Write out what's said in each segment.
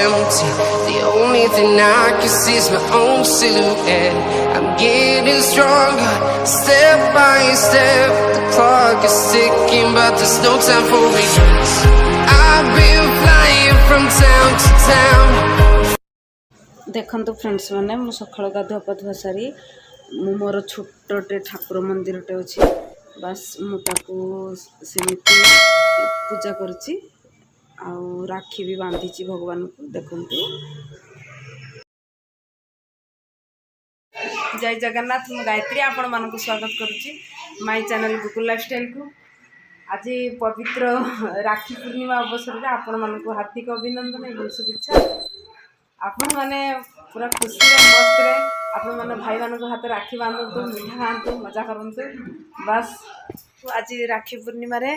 empty. The only thing I can see is my own silhouette. I'm getting stronger, step by step. The clock is ticking, but there's no time for regrets. I've been flying from town to town. देखो friends मैंने मु सकाल गाधुआ पाधुआ सारी मोर छोटे ठाकुर मंदिरटे अच्छे बास मुझे पूजा करुच्ची राखी भी बांधी भगवान को देखु। जय जगन्नाथ मु गायत्री आपण मानक स्वागत करुच्ची माय चैनल गुगुल लाइफस्टाइल को। आज पवित्र राखी पूर्णिमा अवसर में आपण मानक हार्दिक अभिनंदन एवं शुभेच्छा। आपण मैंने पूरा खुशी मस्त रे आपण मैंने भाई मान हाथ राखी बांधतु मिठा खातु मजा करतु बस। आज राखी पूर्णिमा रे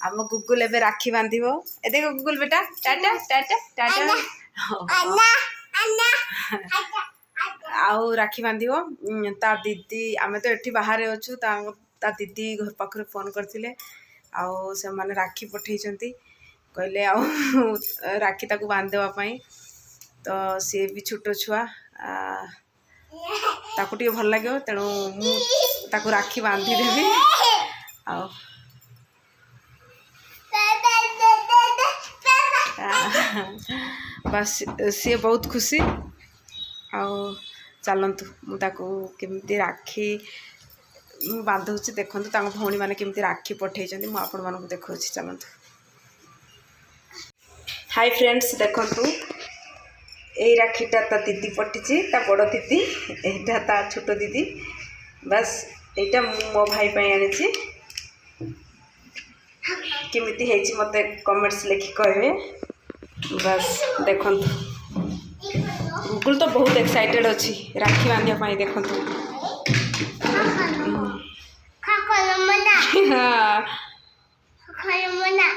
आम गुगुल एबे राखी बांधिब। ए देख गुगुल बेटा टाटा टाटा टाटा आउ राखी बांधिब। ता दीदी आमे तो एठी बाहर अच्छु ता दीदी घर पाखरे फोन करथिले आउ से माने राखी पठेइचंती कहले आउ राखी ताकू बांध देवा पई। तो सी भी छोट छुआ ताकू टे भल लगे तेणु मुझे राखी बांधी देवी बस सी बहुत खुशी आउ चलतु मुझे राखी बांधुची देखु भौणी मैंने केमती राखी पठे मुझे आपको देखा चलतु। हाय फ्रेंड्स देखु यही राखीटा ता दीदी पटिची ता बड़ दीदी एटा ता छोट दीदी बस एटा मो भाई पे आनी केमिति हेची मते कमेंट्स लिखि कहबे बस। देखंतु गुगुल तो बहुत एक्साइटेड अछि राखी बांधिया पाई देखंतु।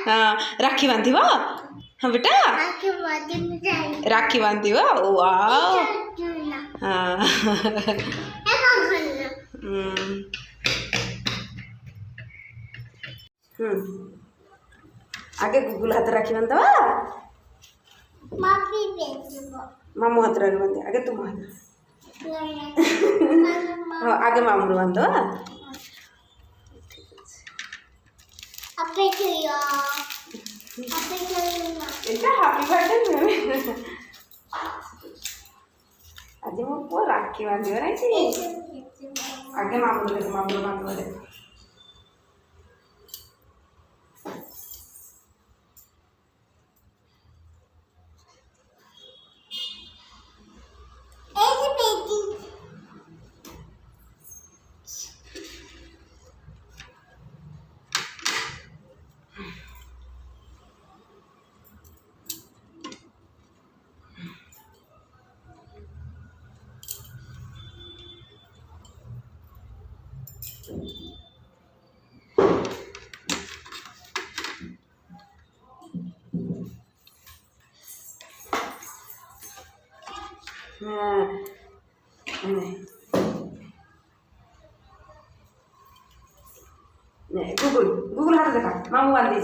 हाँ राखी बांधिबा हाँ बेटा राखी बांधी वाओ हाँ आगे गुगुल हाथ राखी बांधवा मामू हाथ राखी बांधे आगे तुम हाथ हाँ आगे मामू बांधवा हैप्पी बर्थडे आज मो पुआ राखी बांधिब आगे मामू बांधव गुगुल गुगुल हाथ देखा मामू बांधी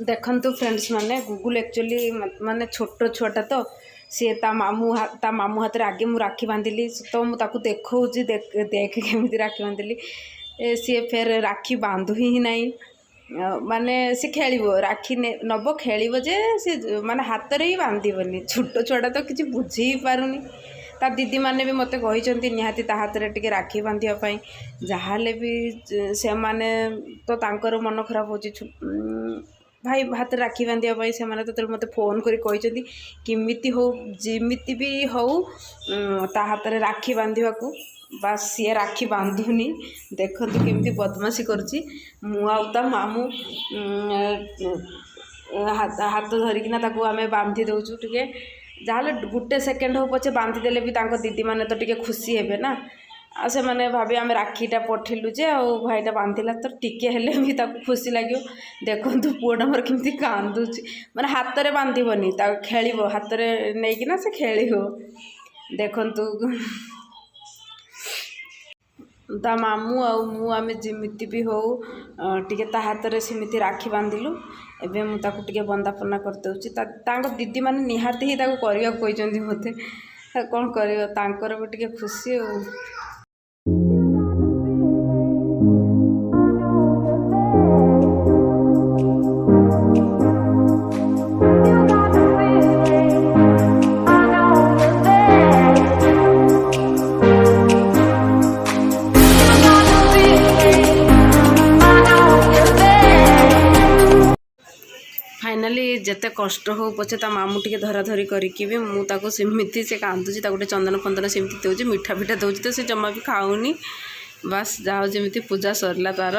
देखु फ्रेंड्स माने गुगुल एक्चुअली माने छोट छुआटा तो सी ता मामू हाथ रे आगे मु राखी बांधिली तो मुझे देखा देख केमी राखी बांधिली सी फिर राखी बांधु ही नहीं माने सी खेल राखी नब खेल जे सी माने हाथ रे ही बांधबनी छोट छुआटा तो किसी बुझी पारुनी। ता दीदी माने भी मते कहिसंती निहाती ता हाथ रे टिके राखी बांधिया पई जहाले भी से माने तो तांकर मन खराब होची भाई हाथ राखी बांधिया पई से माने तो मते फोन करी कहिसंती किमिति हो जिमिति भी हो ता हाथ रे राखी बांधिबा को बस सी राखी बांधुनी देखंतु केमती बदमाशी करची मु आउ ता मामू हाथ धरिकिना ताकू आमे बांधी दउचु टिके जहाँ गोटे सेकेंड हो पचे बांधी देले भी तांको दीदी माने तो टिके खुशी हेबे ना आ से माने भाभी आमे राखीटा पठिलु जे आ भाईटा बांधिला तो टिके हेले भी ताको खुशी लागियो। देखंतु पुओटा मोर केमती कांदुची माने हाथ रे बांधिबनी ता खेलिबो हाथ रे नै कि ना से खेलिबो देखंतु ता मामू आउ मु आमे जिमिति भी हो टिके ता हाथ रे सिमिति राखी बांधिलु ଏବେ ମୁଁ ତାକୁ ଟିକେ ବନ୍ଦାପନା କରିଦେଉଛି। ତାଙ୍କ ଦିଦି ମାନେ ନିହାତି ହିଁ ତାକୁ କରିବାକୁ କହିଛନ୍ତି ମୋତେ। କ'ଣ କରିବ, ତାଙ୍କର ବି ଟିକେ ଖୁସି ଆଉ। फाइनाली जिते कष्ट हो पछे ता मामू टिके धरा धरी करके भी मु ताको सेमिति से कांदुची ताको चंदन फंदन सेमिति दउची मिठा पिठा दउची तो से जमा भी खाऊनी। बस जाओ जेमिति पूजा सरला तार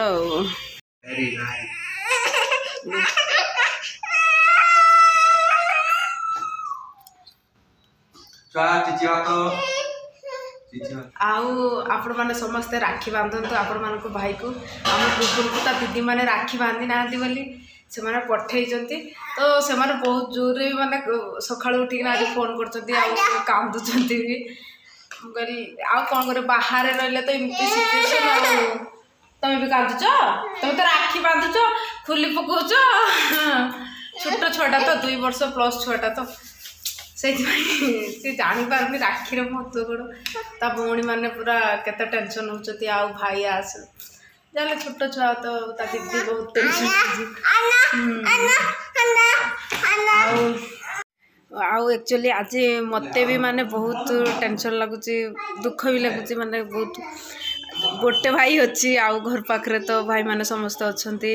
आपण मैंने समस्ते राखी बांधतु आपण मान भाई को आम गुगुल को ता दीदी मैंने राखी बांधी ना बोली से मैंने पठे तो से मैंने बहुत जोर माने सका उठिक आज फोन कर कांदुंट भी कहली आउ कौन कर बाहर रही तो एमती सिचुएशन तुम भी कांदुच तुम तो राखी बांधुच खुली पकाउच छोट छुआटा तो 2 वर्ष प्लस छुआटा तो से जापार राखीर महत्व कौन ता भौणी मैंने पूरा केते टेंशन होती आउ भाई आस जाले छोट छुआ तो ता दीदी बहुत टेंशन आउ एक्चुअली आज मते भी माने बहुत टेंशन लगुच दुख भी लगुच माने बहुत गोटे भाई अच्छी आउ घर पाखरे तो भाई माने समस्त अच्छे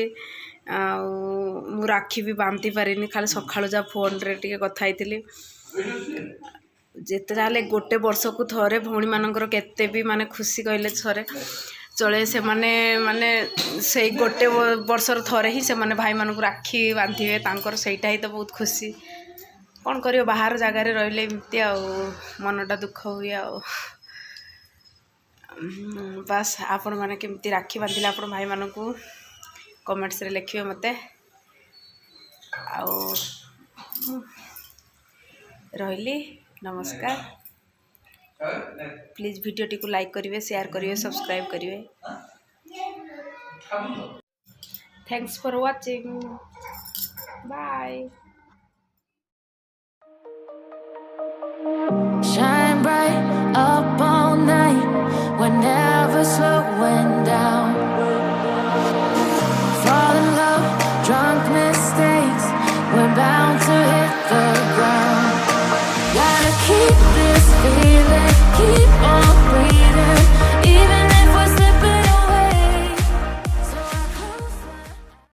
आउ राखी भी बांधी पारिनी खाली सकाळु जा फोन रे टिके कथा हैतिली जेते जाले गोटे वर्ष को थरे भौणी मानकर केते भी माने खुशी कहले थरे चले से माने माने से गोटे वर्षर थरे ही से माने भाई मानक राखी बांधिबे तांकर सेटा ही तो बहुत खुशी कौन करियो बाहर जगार रहिले एमती आ मनटा दुख हुए आ बस आपण माने केमती राखी बांधिले आपण भाई मानक कमेंट्स रे लिखिए मते आउ रही नमस्कार। प्लीज वीडियो टी को लाइक करिवे शेयर करिवे सब्सक्राइब करिवे। Thanks for watching bye. Shine bright up all night, we're never slowing down. Fall in love, drunk mistakes, we're bound to hit the ground. Gotta keep this feeling